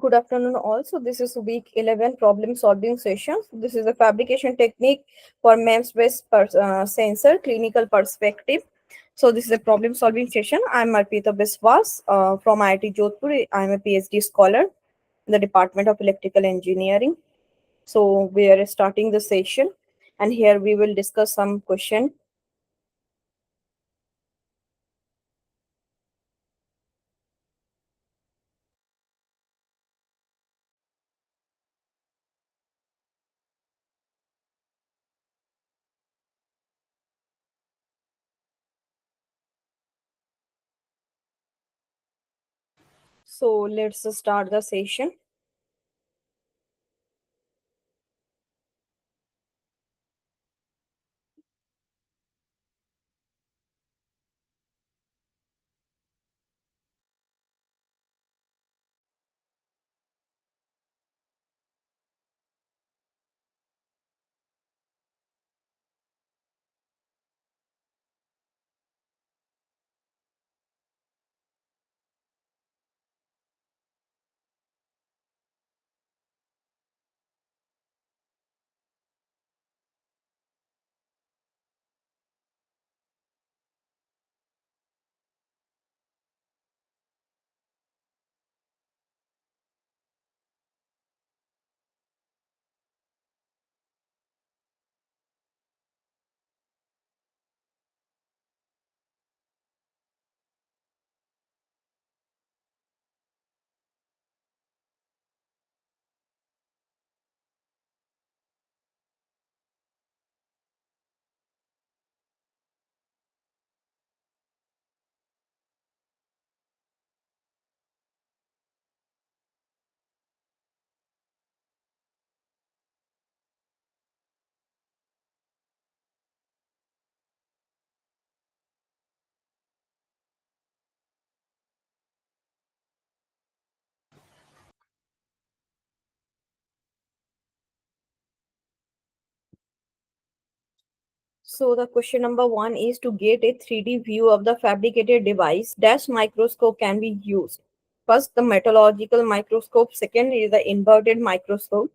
Good afternoon also. This is week 11 problem solving session. This is a fabrication technique for MEMS based sensor clinical perspective. So this is a problem solving session. I'm Arpita Biswas from IIT Jodhpur. I'm a PhD scholar in the Department of Electrical Engineering. So we are starting the session and here we will discuss some question. So let's start the session. So the question number one is to get a 3D view of the fabricated device. Dash microscope can be used. First, the metallurgical microscope. Second is the inverted microscope.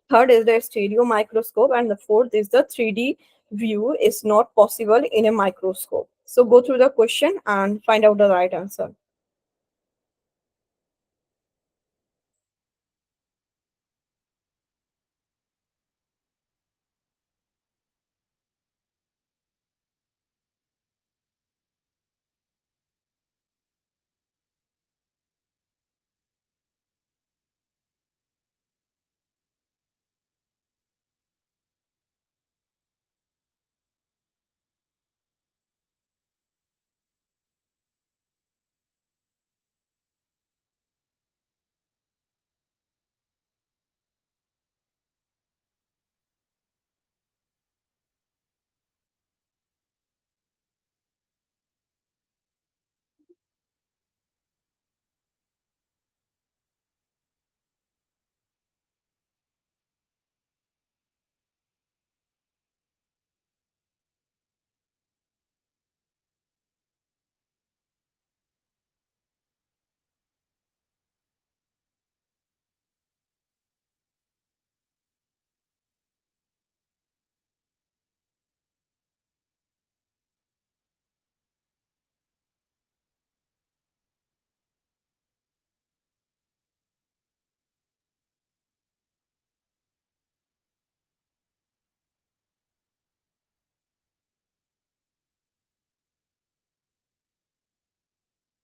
Third is the stereo microscope. And the fourth is the 3D view is not possible in a microscope. So go through the question and find out the right answer.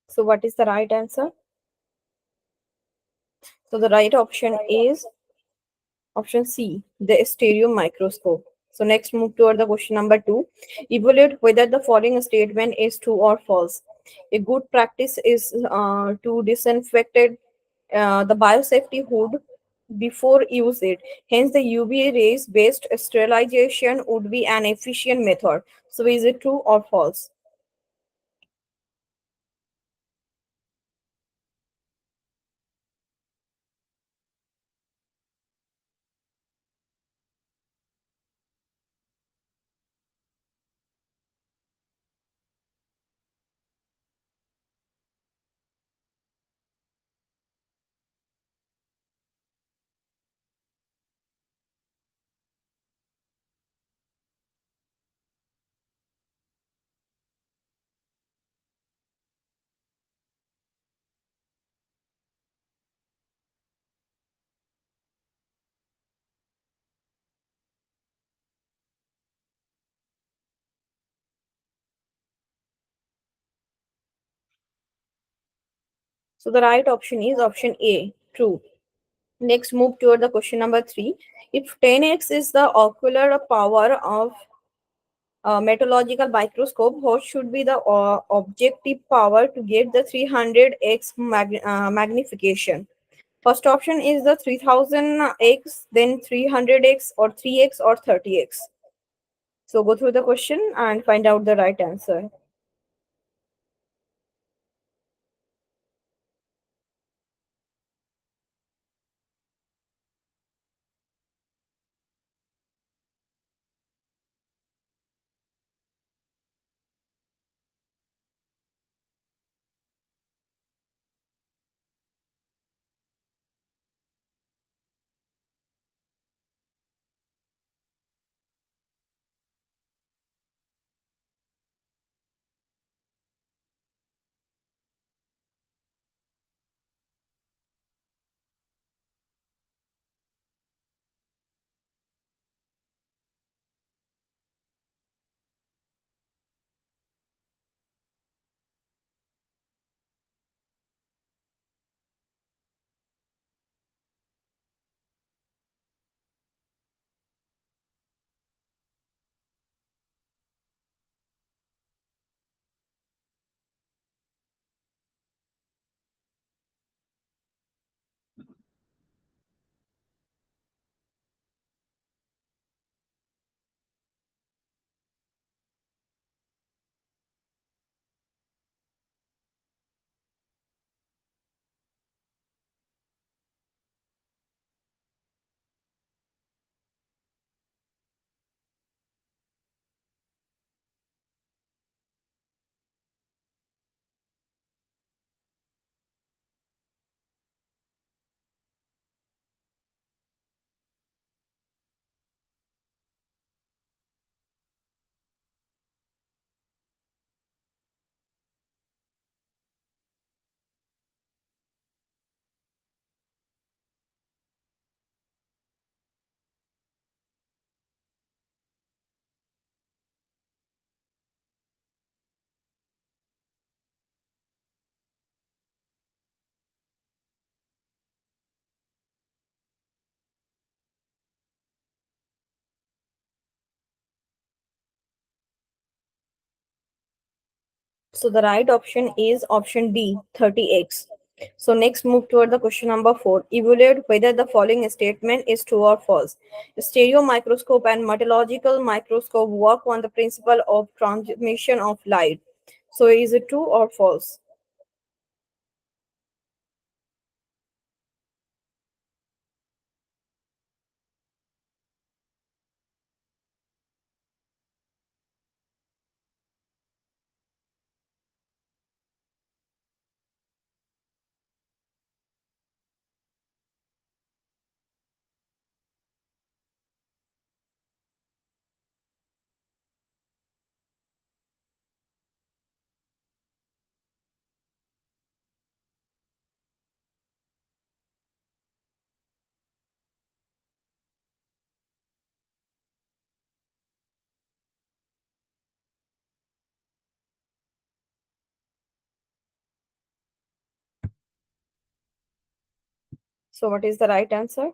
So what is the right answer? So the right option is option C, the stereo microscope. So next move toward the question number two. Evaluate whether the following statement is true or false. A good practice is to disinfect the biosafety hood before use it. Hence, the UV rays based sterilization would be an efficient method. So is it true or false? So the right option is option A, true. Next, move toward the question number 3. If 10x is the ocular power of a meteorological microscope, what should be the objective power to get the 300x magnification? First option is the 3000x, then 300x, or 3x, or 30x. So go through the question and find out the right answer. So the right option is option D, 30x. So next, move toward the question number 4. Evaluate whether the following statement is true or false. Stereo microscope and meteorological microscope work on the principle of transmission of light. So is it true or false? So what is the right answer?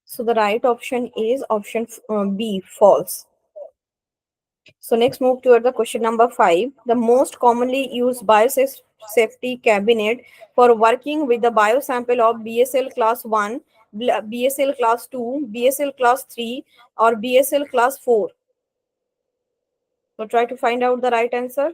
So the right option is option B, false. So next move toward the question number 5. The most commonly used biosafety cabinet for working with the biosample of BSL class 1, BSL class 2, BSL class 3 or BSL class 4. So try to find out the right answer.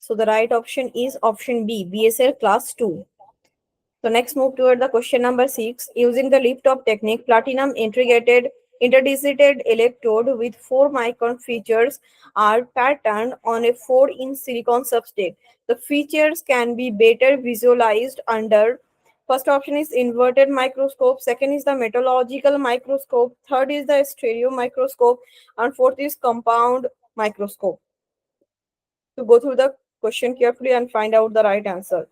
So the right option is option B, BSL class 2. So next move toward the question number 6. Using the lift-off technique, platinum integrated interdigited electrode with 4 micron features are patterned on a 4-inch silicon substrate. The features can be better visualized under first option is inverted microscope, second is the metallurgical microscope, third is the stereo microscope, and fourth is compound microscope. To go through the question carefully and find out the right answer.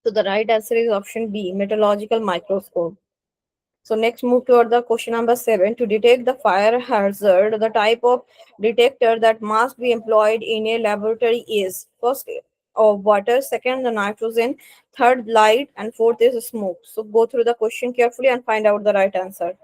So the right answer is option B, meteorological microscope. So next move toward the question number 7. To detect the fire hazard, the type of detector that must be employed in a laboratory is first of water, second the nitrogen, third light, and fourth is smoke. So go through the question carefully and find out the right answer.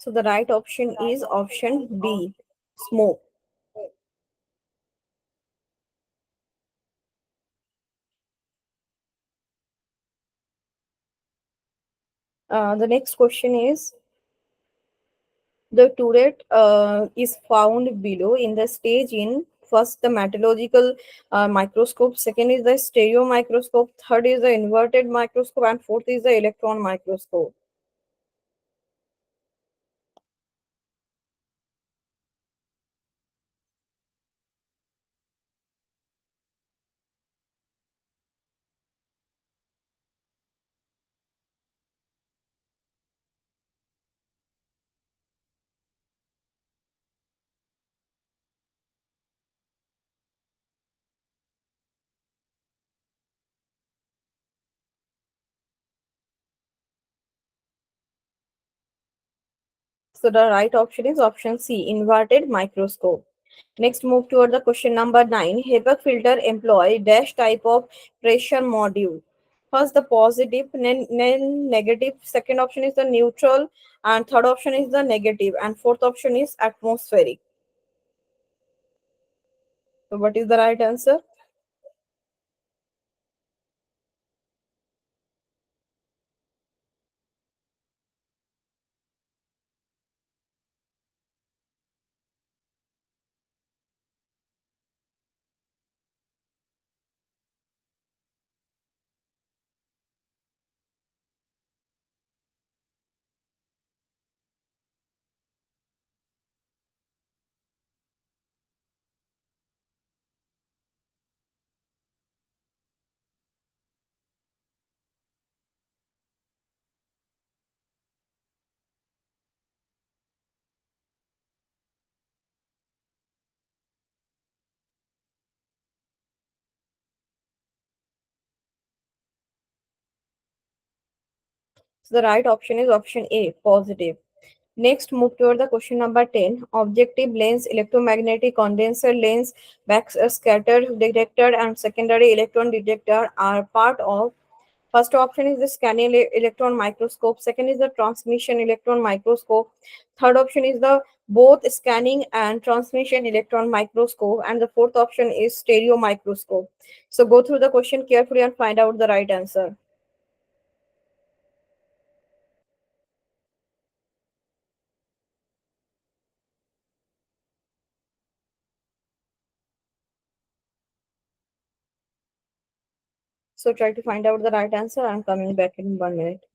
So the right option is option B, smoke. The next question is the turret is found below in the stage in first the metallurgical microscope, second is the stereo microscope, third is the inverted microscope, and fourth is the electron microscope. So the right option is option C, inverted microscope. Next, move toward the question number 9. HEPA filter employ dash type of pressure module. First, the positive, then negative. Second option is the neutral, and third option is the negative, and fourth option is atmospheric. So, what is the right answer? So, the right option is option A, positive. Next, move toward the question number 10. Objective lens, electromagnetic condenser lens, backscatter detector, and secondary electron detector are part of. First option is the scanning electron microscope. Second is the transmission electron microscope. Third option is the both scanning and transmission electron microscope. And the fourth option is stereo microscope. So go through the question carefully and find out the right answer. So try to find out the right answer. I'm coming back in 1 minute.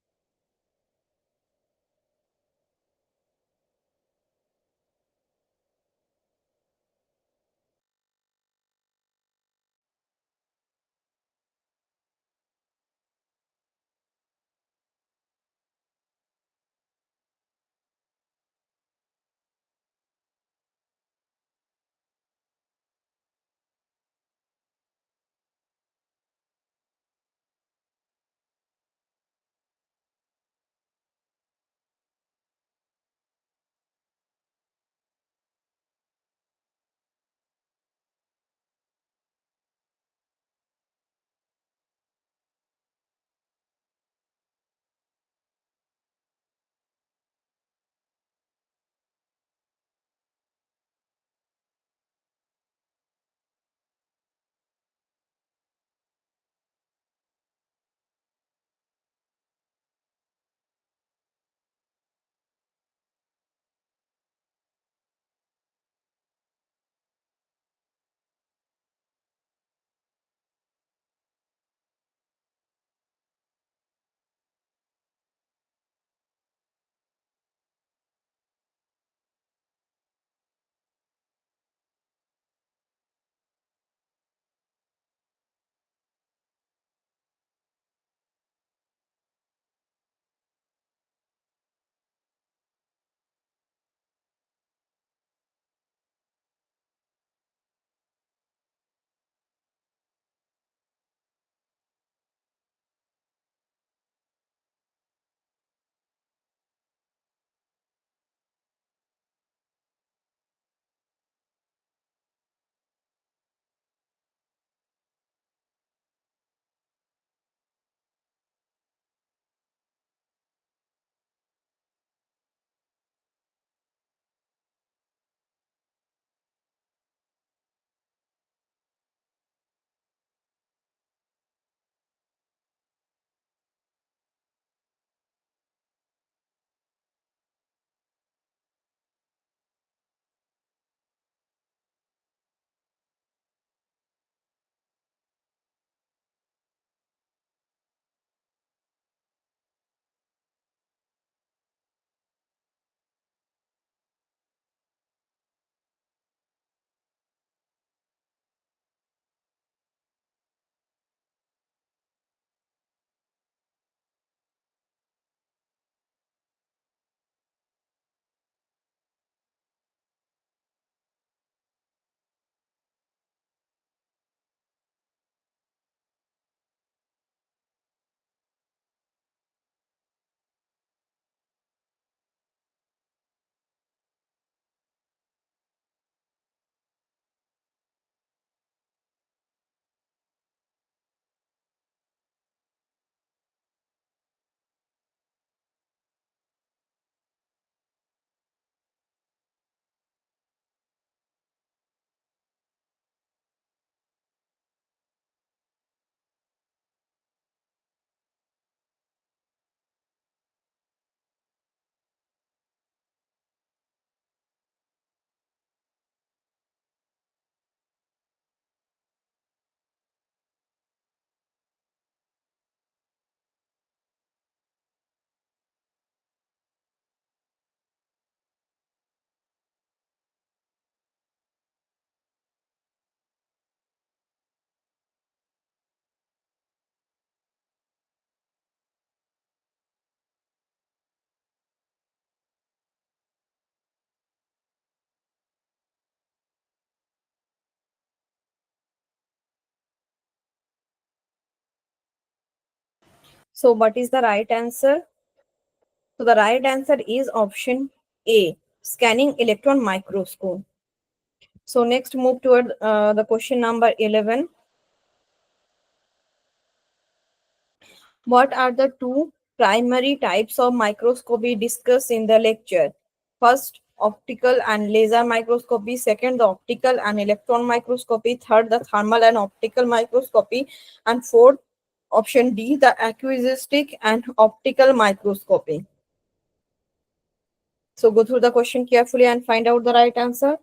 So what is the right answer? So the right answer is option A, scanning electron microscope. So next move toward the question number 11. What are the two primary types of microscopy discussed in the lecture? First, optical and laser microscopy. Second, the optical and electron microscopy. Third, the thermal and optical microscopy. And fourth, option D, the acoustic and optical microscopy. So go through the question carefully and find out the right answer.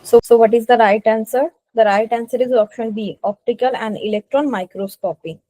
So what is the right answer? The right answer is option B, optical and electron microscopy.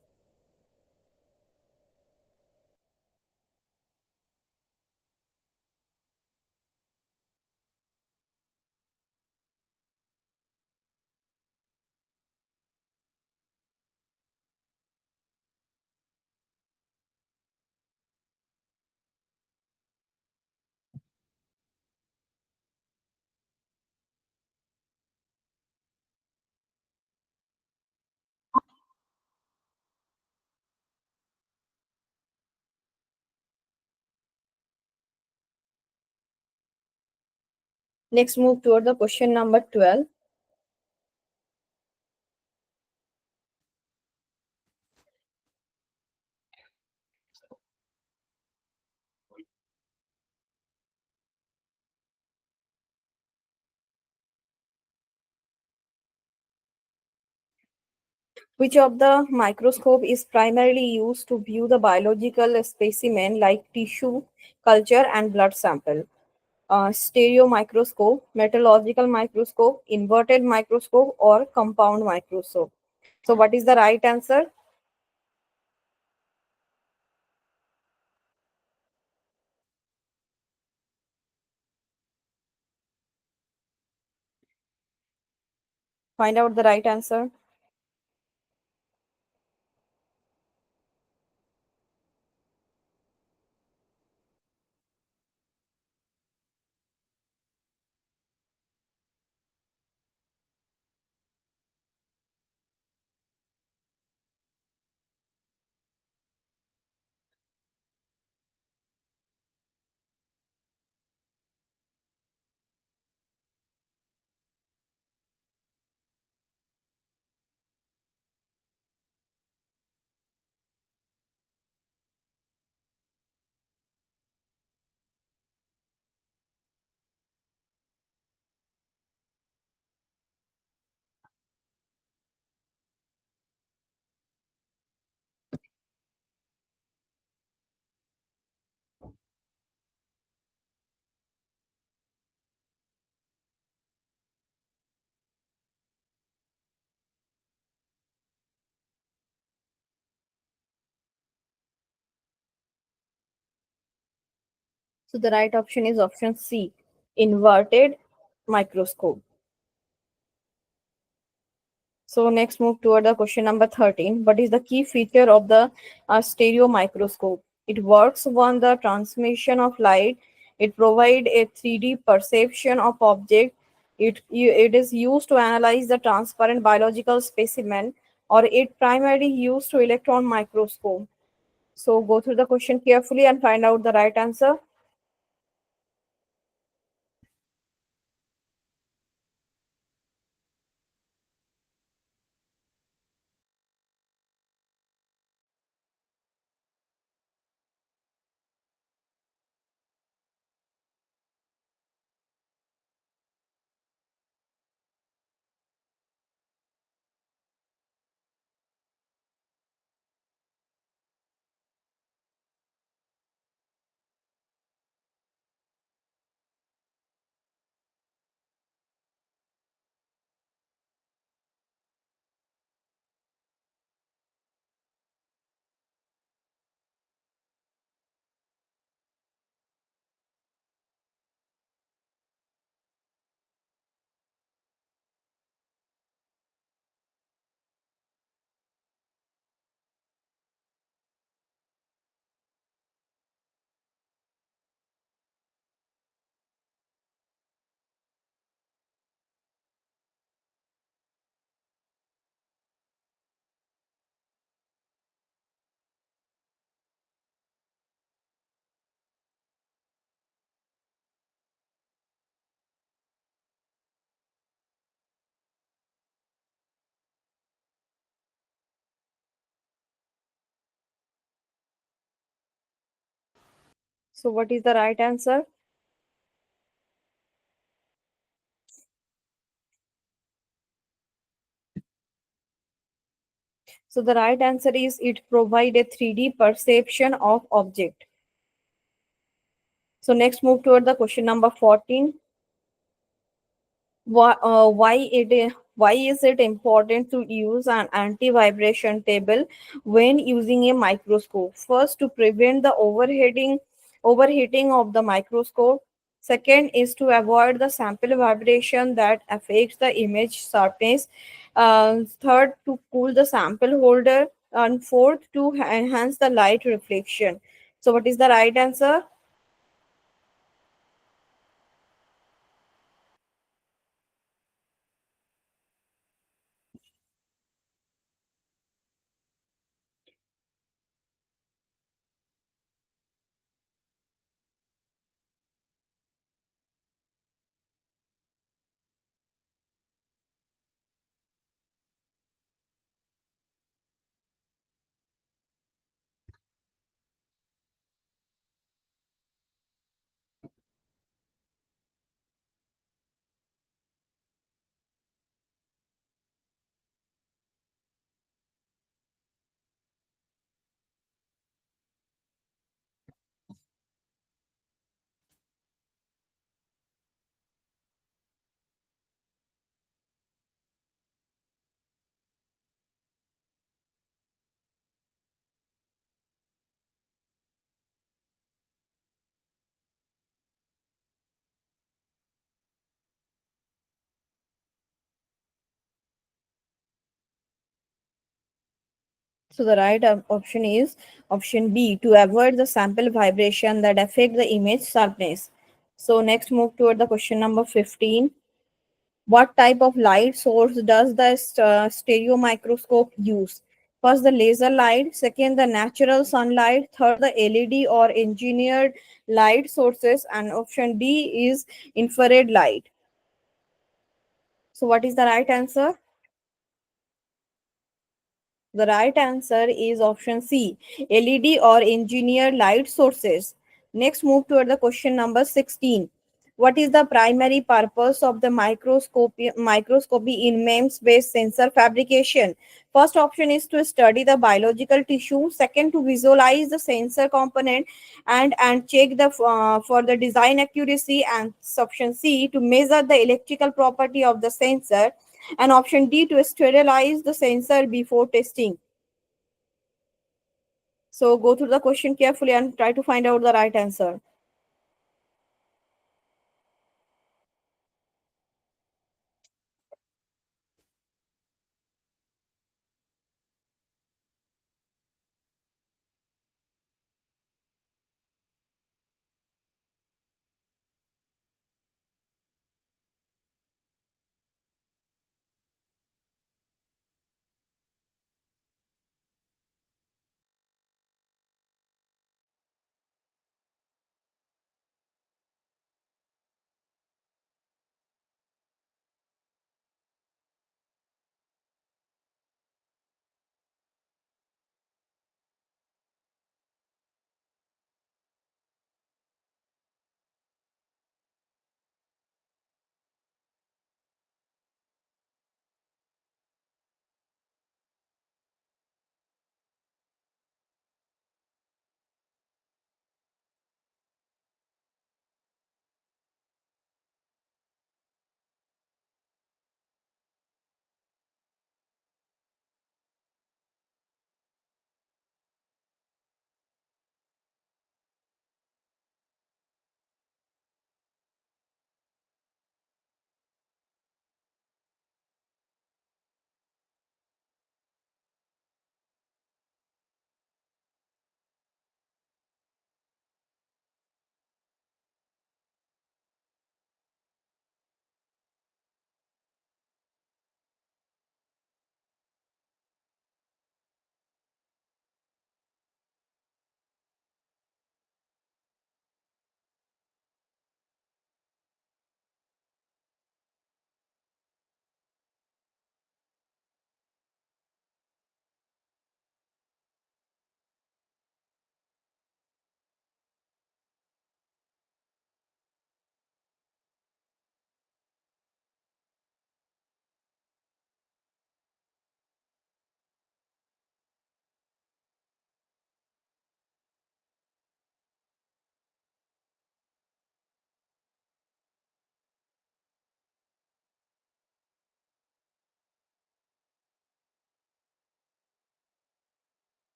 Next, move toward the question number 12. Which of the microscope is primarily used to view the biological specimen like tissue, culture, and blood sample? Stereo microscope, metallurgical microscope, inverted microscope, or compound microscope? So, what is the right answer? Find out the right answer. So, the right option is option C, inverted microscope. So next move toward the question number 13. What is the key feature of the stereo microscope? It works on the transmission of light. It provides a 3D perception of object. It is used to analyze the transparent biological specimen, or it primarily used to electron microscope. So go through the question carefully and find out the right answer. So what is the right answer? So the right answer is it provides a 3D perception of object. So next move toward the question number 14. Why is it important to use an anti-vibration table when using a microscope? First, to prevent the overheating of the microscope. Second is to avoid the sample vibration that affects the image sharpness. Third, to cool the sample holder. And fourth, to enhance the light reflection. So what is the right answer? So the right option is option B, to avoid the sample vibration that affect the image sharpness. So next move toward the question number 15. What type of light source does the stereo microscope use? First, the laser light. Second, the natural sunlight. Third, the LED or engineered light sources. And option D is infrared light. So what is the right answer? The right answer is option C, LED or engineered light sources. Next, move toward the question number 16. What is the primary purpose of the microscopy in MEMS-based sensor fabrication? First option is to study the biological tissue. Second, to visualize the sensor component and check for the design accuracy. And option C, to measure the electrical property of the sensor. And option D, to sterilize the sensor before testing. So go through the question carefully and try to find out the right answer.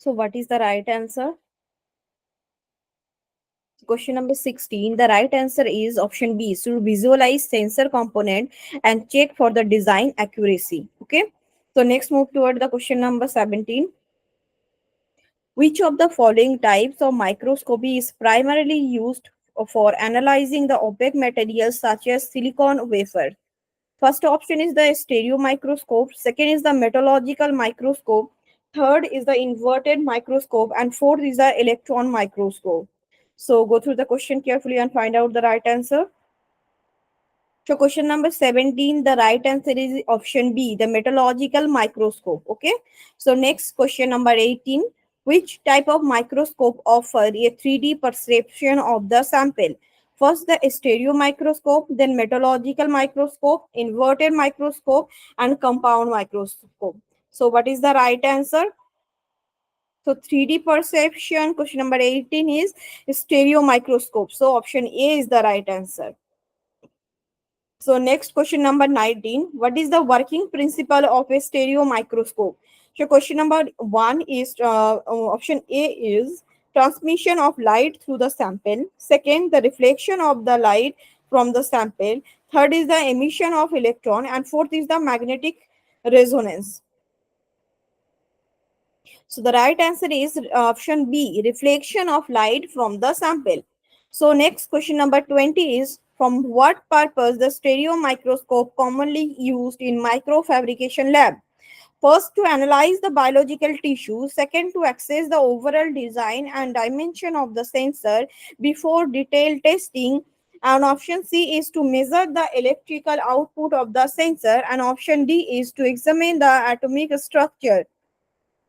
So what is the right answer? Question number 16. The right answer is option B. To visualize sensor component and check for the design accuracy. Okay. So next move toward the question number 17. Which of the following types of microscopy is primarily used for analyzing the opaque materials such as silicon wafer? First option is the stereo microscope, second is the metallurgical microscope, third is the inverted microscope, and fourth is the electron microscope. So go through the question carefully and find out the right answer. So question number 17, the right answer is option B, the metallurgical microscope. Okay. So next question number 18, which type of microscope offer a 3D perception of the sample? First, the stereo microscope, then metallurgical microscope, inverted microscope, and compound microscope. So what is the right answer? So 3D perception, question number 18 is stereo microscope. So option A is the right answer. So next question number 19. What is the working principle of a stereo microscope? So question number 1 is option A is transmission of light through the sample. Second, the reflection of the light from the sample. Third is the emission of electron, and fourth is the magnetic resonance. So the right answer is option B, reflection of light from the sample. So next question number 20 is from what purpose the stereo microscope commonly used in microfabrication lab? First, to analyze the biological tissue. Second, to assess the overall design and dimension of the sensor before detailed testing. And option C is to measure the electrical output of the sensor. And option D is to examine the atomic structure.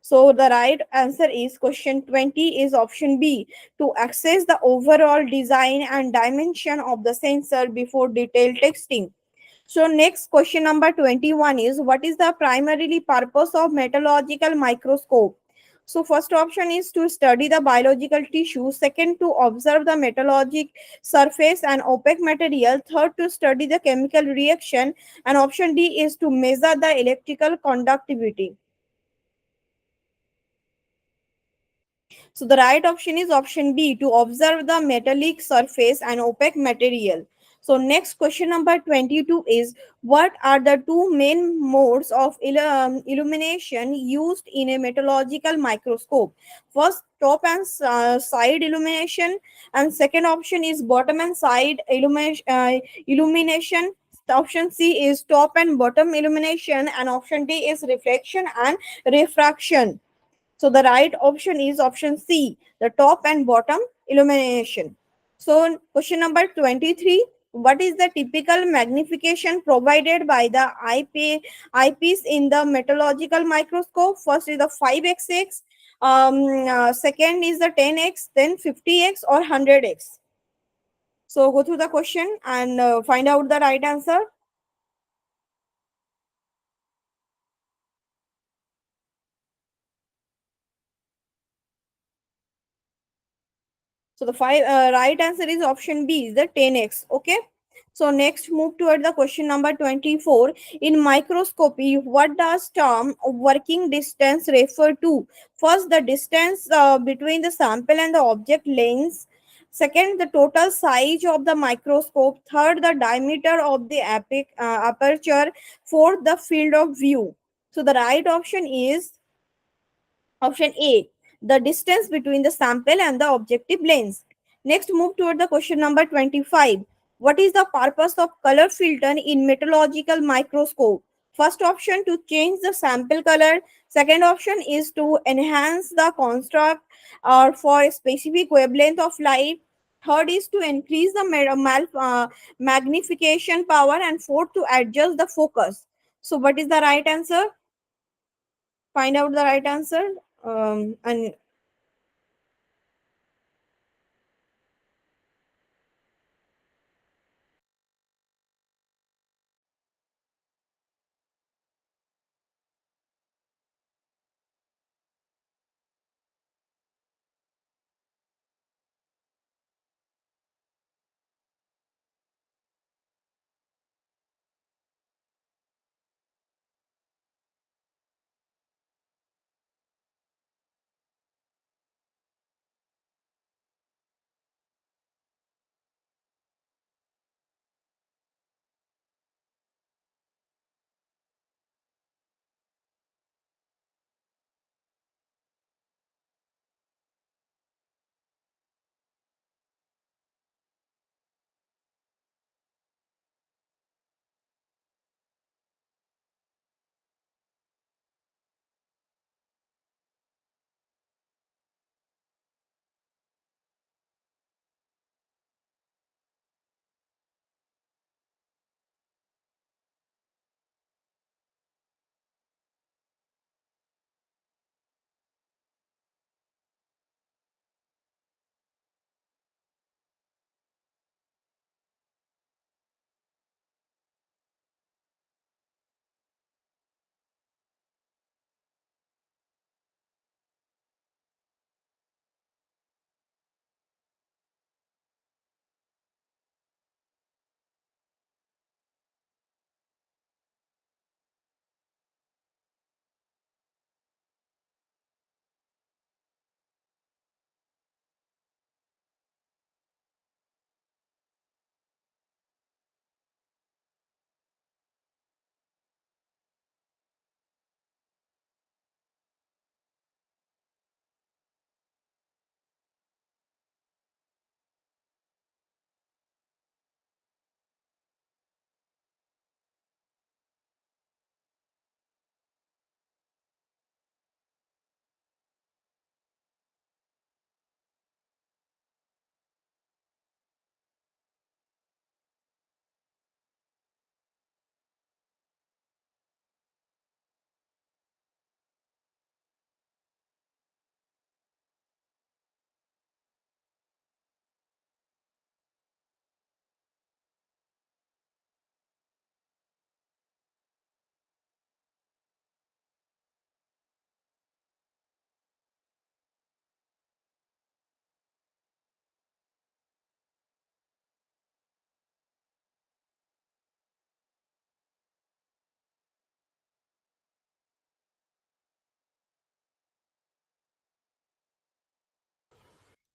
So the right answer is question 20 is option B, to access the overall design and dimension of the sensor before detailed testing. So next question number 21 is what is the primarily purpose of metallurgical microscope? So first option is to study the biological tissue, second to observe the metallurgic surface and opaque material, third to study the chemical reaction, and option D is to measure the electrical conductivity. So the right option is option B, to observe the metallic surface and opaque material. So next question number 22 is what are the two main modes of illumination used in a metallurgical microscope? First, top and side illumination, and second option is bottom and side illumination. Option C is top and bottom illumination, and option D is reflection and refraction. So the right option is option C, the top and bottom illumination. So question number 23, what is the typical magnification provided by the eyepiece in the metallurgical microscope? First is the 5xx, second is the 10x, then 50x or 100x. So go through the question and find out the right answer. So the right answer is option B, is the 10x. Okay. So next move toward the question number 24. In microscopy, what does term working distance refer to? First, the distance between the sample and the object length. Second, the total size of the microscope. Third, the diameter of the aperture. Fourth, the field of view. So the right option is option A, the distance between the sample and the objective lens. Next, move toward the question number 25. What is the purpose of color filter in metallurgical microscope? First option, to change the sample color. Second option is to enhance the construct or for a specific wavelength of light. Third is to increase the magnification power, and fourth to adjust the focus. So what is the right answer? Find out the right answer. And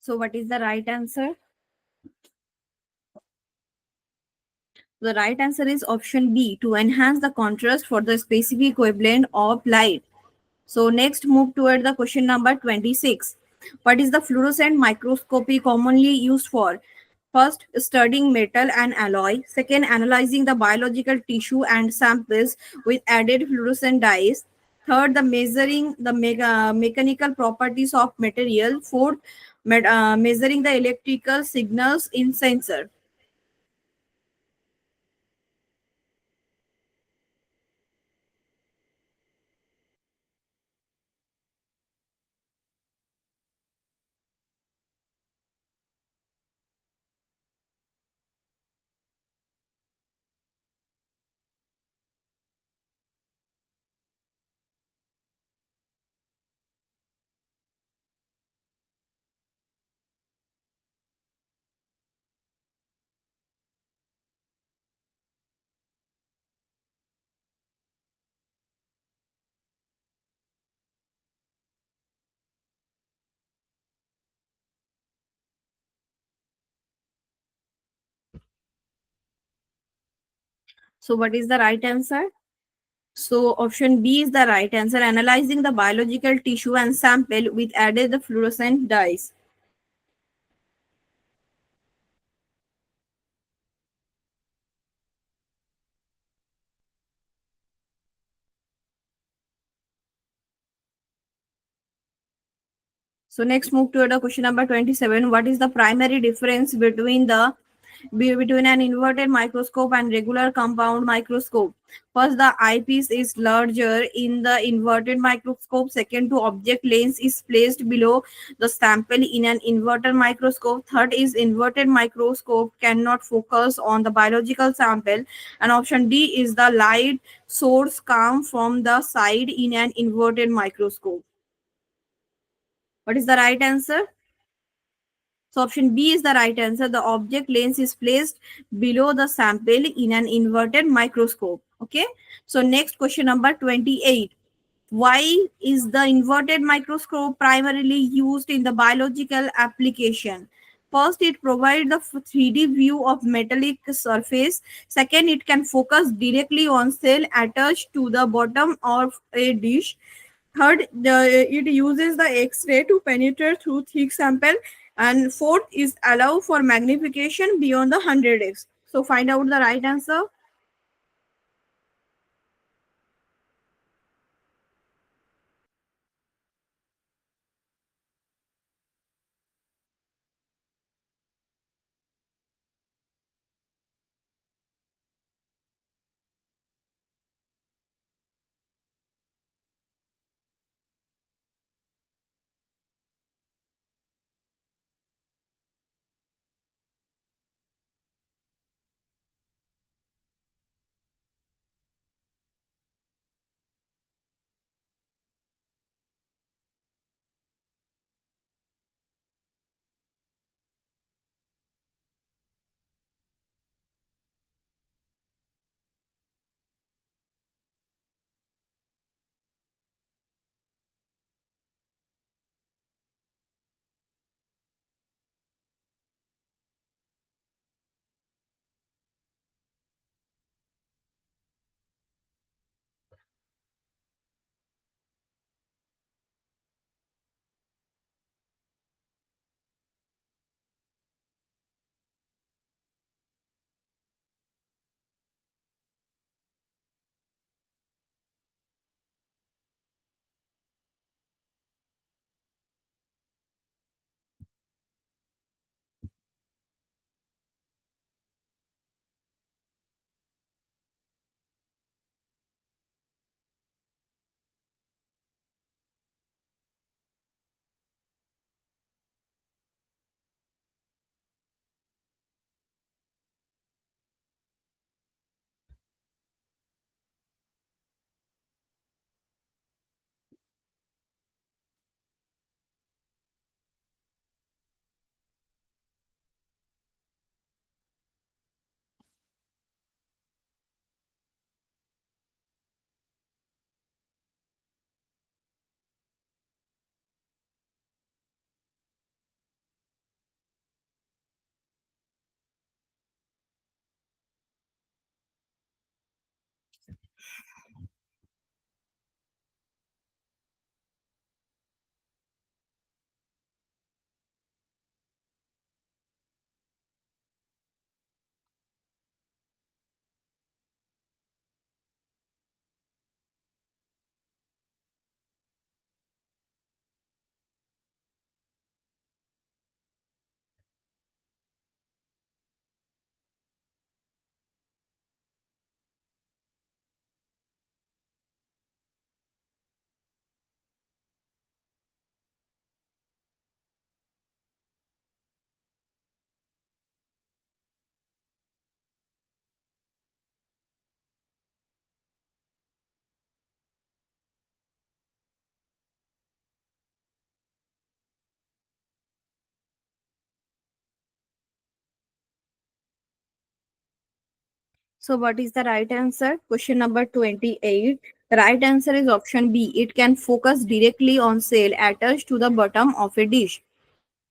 So what is the right answer? The right answer is option B, to enhance the contrast for the specific wavelength of light. So next move toward the question number 26. What is the fluorescent microscopy commonly used for? First, studying metal and alloy. Second, analyzing the biological tissue and samples with added fluorescent dyes. Third, the measuring the mechanical properties of material. Fourth, measuring the electrical signals in sensor. So what is the right answer? So option B is the right answer, analyzing the biological tissue and sample with added fluorescent dyes. So next move to the question number 27. What is the primary difference between an inverted microscope and regular compound microscope? First, the eyepiece is larger in the inverted microscope. Second, two object lens is placed below the sample in an inverted microscope. Third is inverted microscope cannot focus on the biological sample. And option D is the light source come from the side in an inverted microscope. What is the right answer? So option B is the right answer. The object lens is placed below the sample in an inverted microscope. Okay. So next question number 28. Why is the inverted microscope primarily used in the biological application? First, it provides the 3D view of metallic surface. Second, it can focus directly on cell attached to the bottom of a dish. Third, it uses the X-ray to penetrate through thick sample. And fourth is allow for magnification beyond the 100x. So find out the right answer. So what is the right answer? Question number 28. The right answer is option B. It can focus directly on cell attached to the bottom of a dish.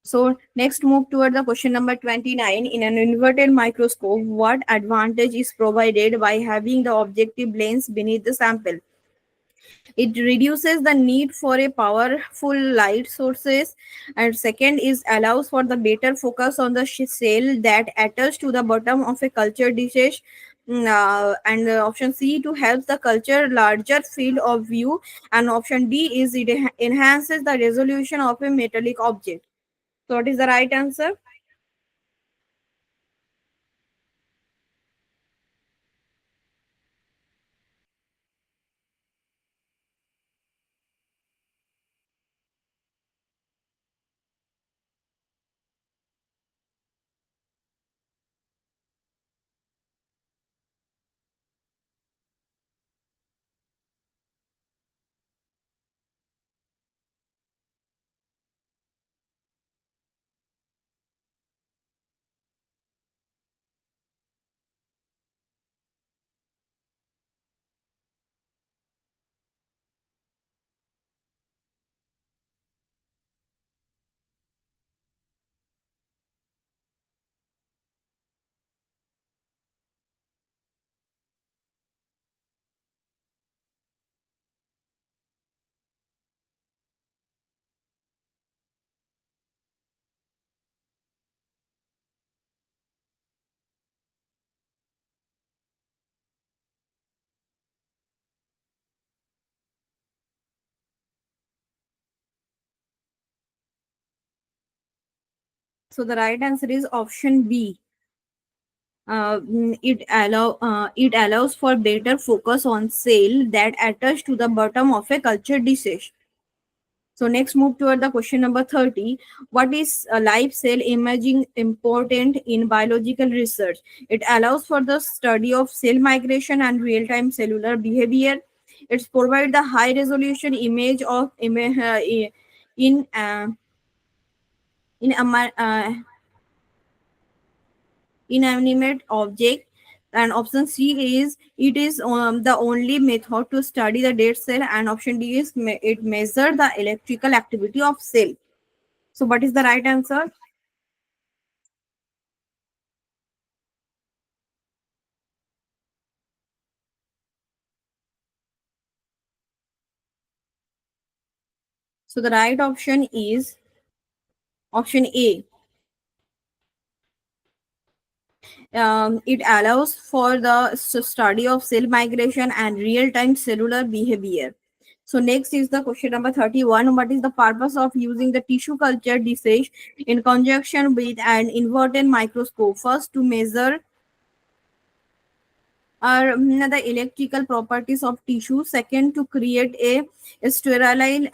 So next move toward the question number 29. In an inverted microscope, what advantage is provided by having the objective lens beneath the sample? It reduces the need for a powerful light sources, and second is allows for the better focus on the cell that attach to the bottom of a culture dishes. And option C to help the culture larger field of view, and option D is it enhances the resolution of a metallic object. So what is the right answer? So the right answer is option B. It allows for better focus on cell that attach to the bottom of a culture dish. So next move toward the question number 30. What is live cell imaging important in biological research? It allows for the study of cell migration and real-time cellular behavior. It's provide the high resolution image of in in inanimate object, and option C is it is the only method to study the dead cell, and option D is it measure the electrical activity of cell. So what is the right answer? So the right option is option A. It allows for the study of cell migration and real-time cellular behavior. So next is the question number 31. What is the purpose of using the tissue culture disease in conjunction with an inverted microscope? First, to measure are the electrical properties of tissue. Second, to create a sterile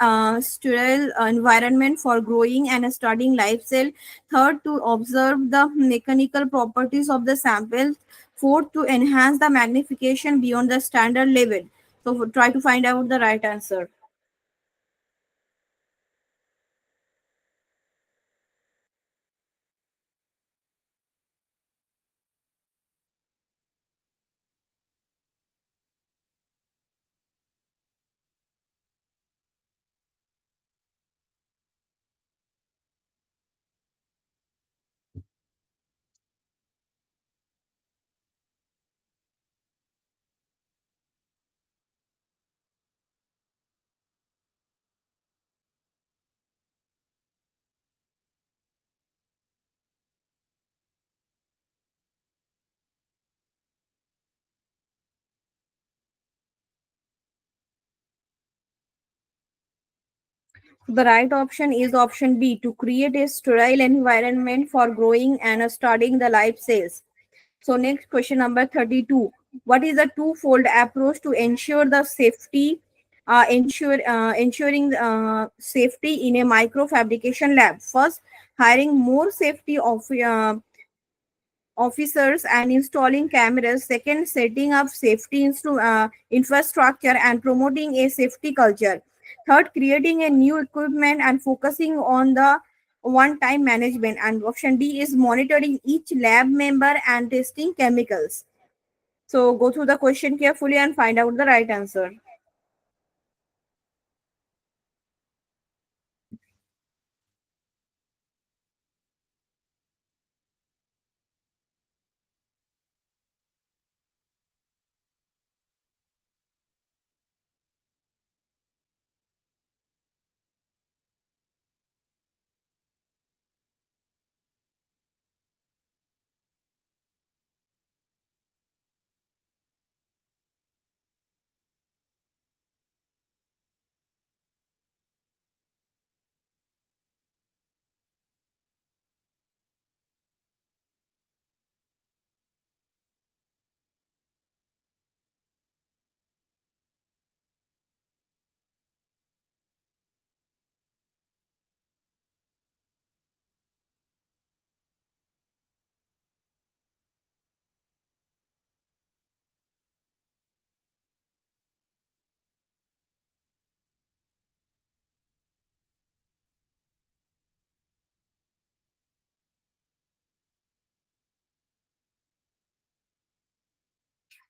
environment for growing and studying life cell. Third, to observe the mechanical properties of the sample. Fourth, to enhance the magnification beyond the standard level. So try to find out the right answer. The right option is option B, to create a sterile environment for growing and studying the life cells. So next question number 32. What is the twofold approach to ensure the safety, ensuring safety in a microfabrication lab? First, hiring more safety of officers and installing cameras. Second, setting up safety infrastructure and promoting a safety culture. Third, creating a new equipment and focusing on the one-time management. And option D is monitoring each lab member and testing chemicals. So go through the question carefully and find out the right answer.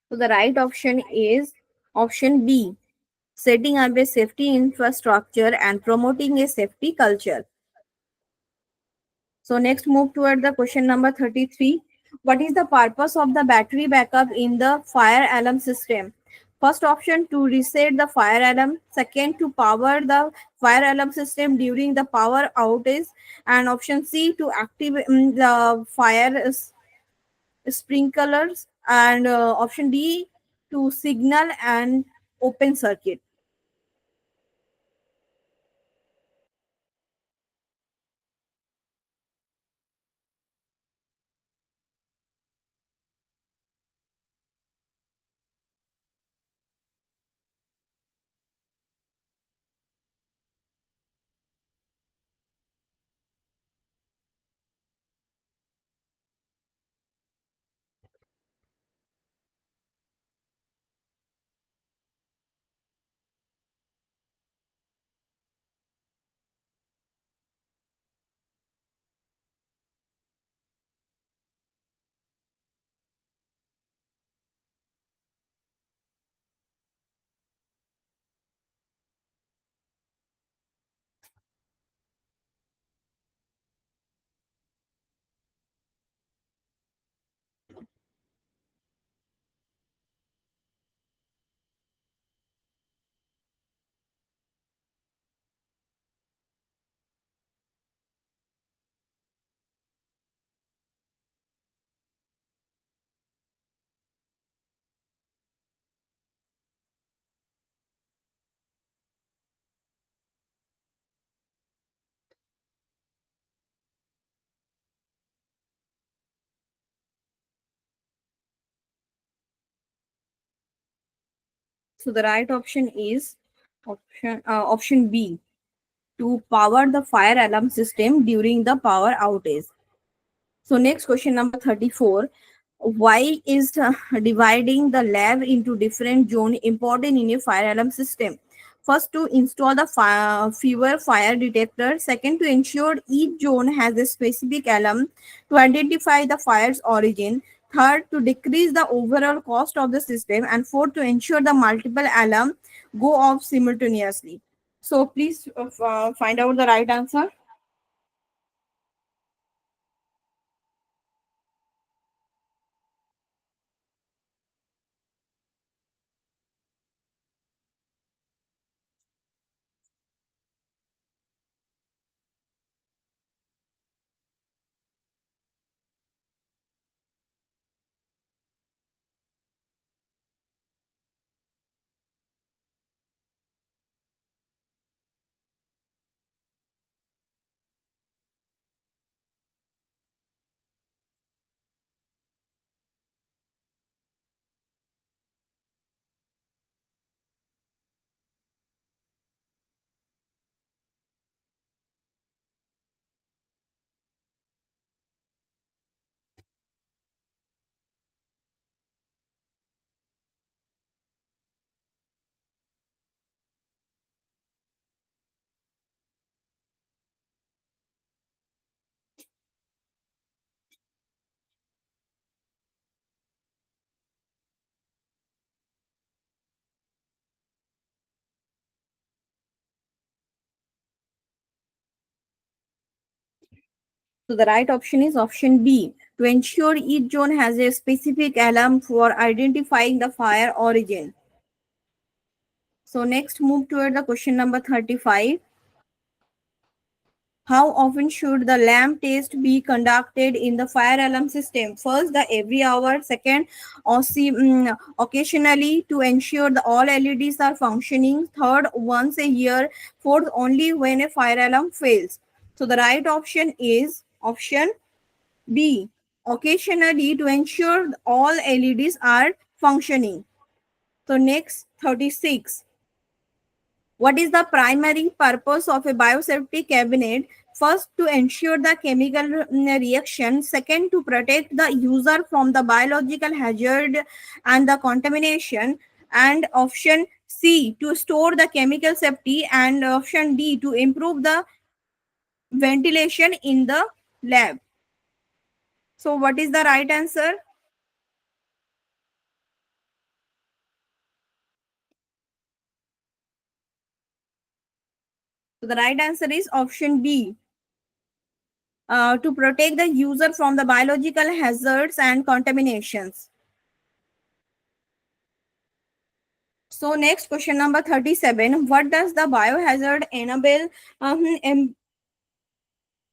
So the right option is option B, setting up a safety infrastructure and promoting a safety culture. So next move toward the question number 33. What is the purpose of the battery backup in the fire alarm system? First option, to reset the fire alarm. Second, to power the fire alarm system during the power outage. And option C, to activate the fire sprinklers. And option D, to signal and open circuit. So the right option is option B, to power the fire alarm system during the power outage. So next question number 34. Why is dividing the lab into different zone important in a fire alarm system? First, to install the fewer fire detector. Second, to ensure each zone has a specific alarm to identify the fire's origin. Third, to decrease the overall cost of the system. And fourth, to ensure the multiple alarm go off simultaneously. So please find out the right answer. So the right option is option B. To ensure each zone has a specific alarm for identifying the fire origin. So next move toward the question number 35. How often should the lamp test be conducted in the fire alarm system? First, the every hour. Second, occasionally to ensure the all LEDs are functioning. Third, once a year. Fourth, only when a fire alarm fails. So the right option is option B. Occasionally to ensure all LEDs are functioning. So next, 36. What is the primary purpose of a biosafety cabinet? First, to ensure the chemical reaction. Second, to protect the user from the biological hazard and the contamination. And option C, to store the chemical safety. And option D, to improve the ventilation in the lab. So, what is the right answer? So, the right answer is option B, to protect the user from the biological hazards and contaminations. So next question number 37. What does the biohazard enable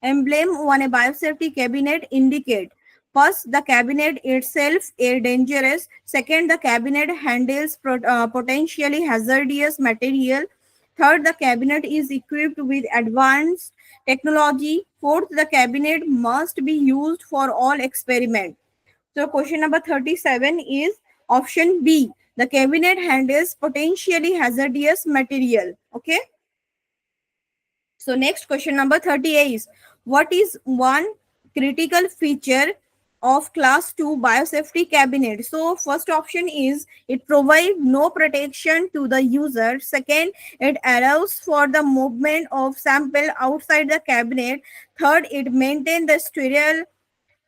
emblem on a biosafety cabinet indicate? First, the cabinet itself is dangerous. Second, the cabinet handles potentially hazardous material. Third, the cabinet is equipped with advanced technology. Fourth, the cabinet must be used for all experiments. So question number 37 is option B. The cabinet handles potentially hazardous material. Okay. So next question number 38 is what is one critical feature of class 2 biosafety cabinet? So first option is it provides no protection to the user. Second, it allows for the movement of sample outside the cabinet. Third, it maintains the sterile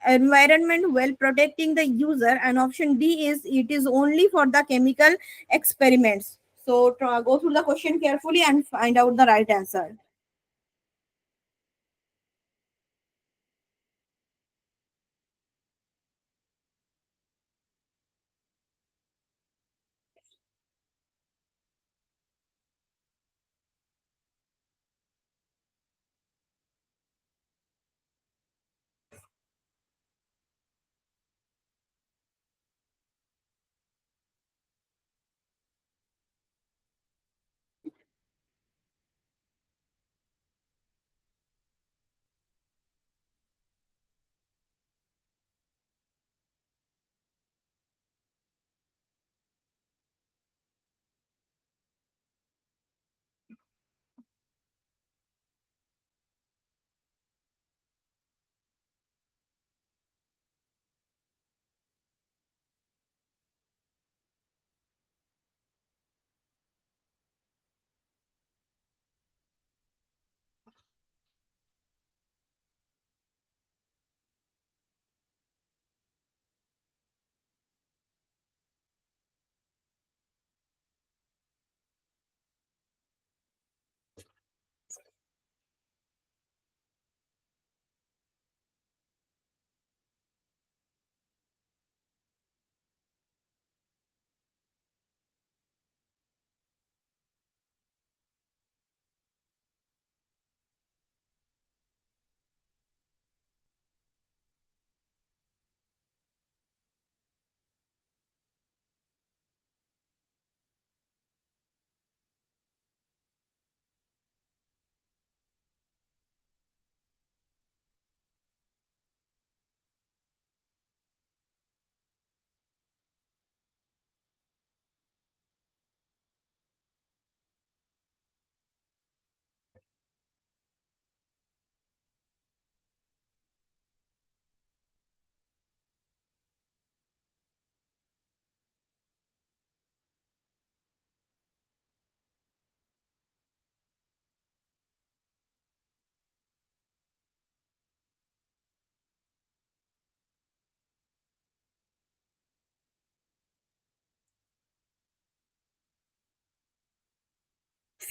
environment while protecting the user. And option D is it is only for the chemical experiments. So go through the question carefully and find out the right answer.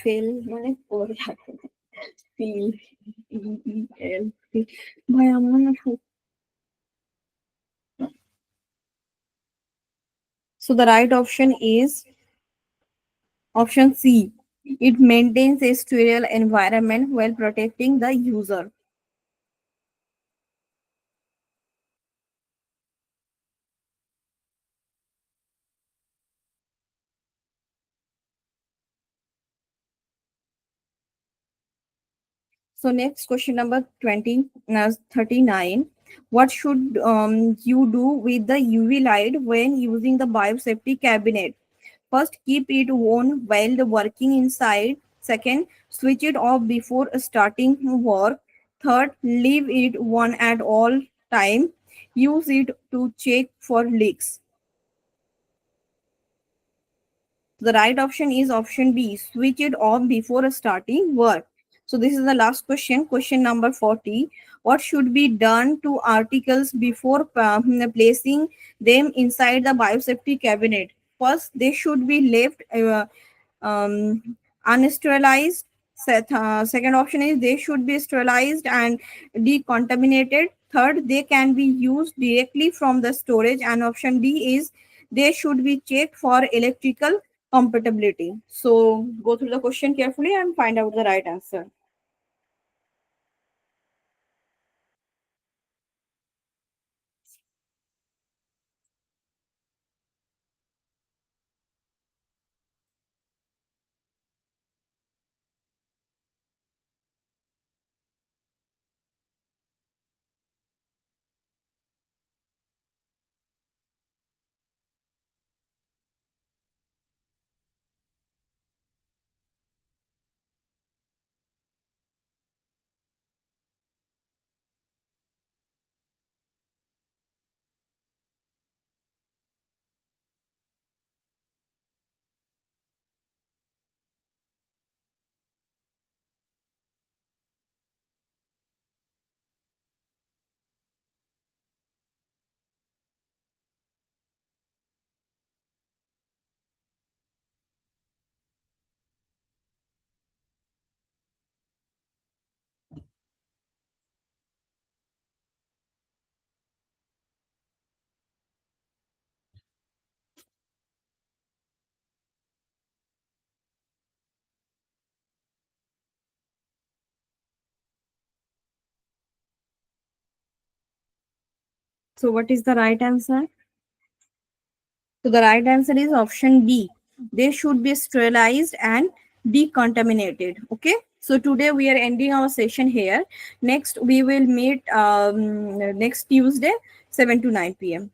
Fail মানে পড়ে feel, EEL, So the right option is option C. It maintains a sterile environment while protecting the user. So next question number 39. What should you do with the UV light when using the biosafety cabinet? First, keep it on while the working inside. Second, switch it off before starting work. Third, leave it on at all time. Use it to check for leaks. The right option is option B. Switch it off before starting work. So this is the last question. Question number 40. What should be done to articles before placing them inside the biosafety cabinet? First, they should be left unsterilized. Second option is they should be sterilized and decontaminated. Third, they can be used directly from the storage. And option D is they should be checked for electrical compatibility. So go through the question carefully and find out the right answer. So what is the right answer? So the right answer is option B. They should be sterilized and decontaminated. Okay. So today we are ending our session here. Next we will meet next Tuesday, 7 to 9 p.m.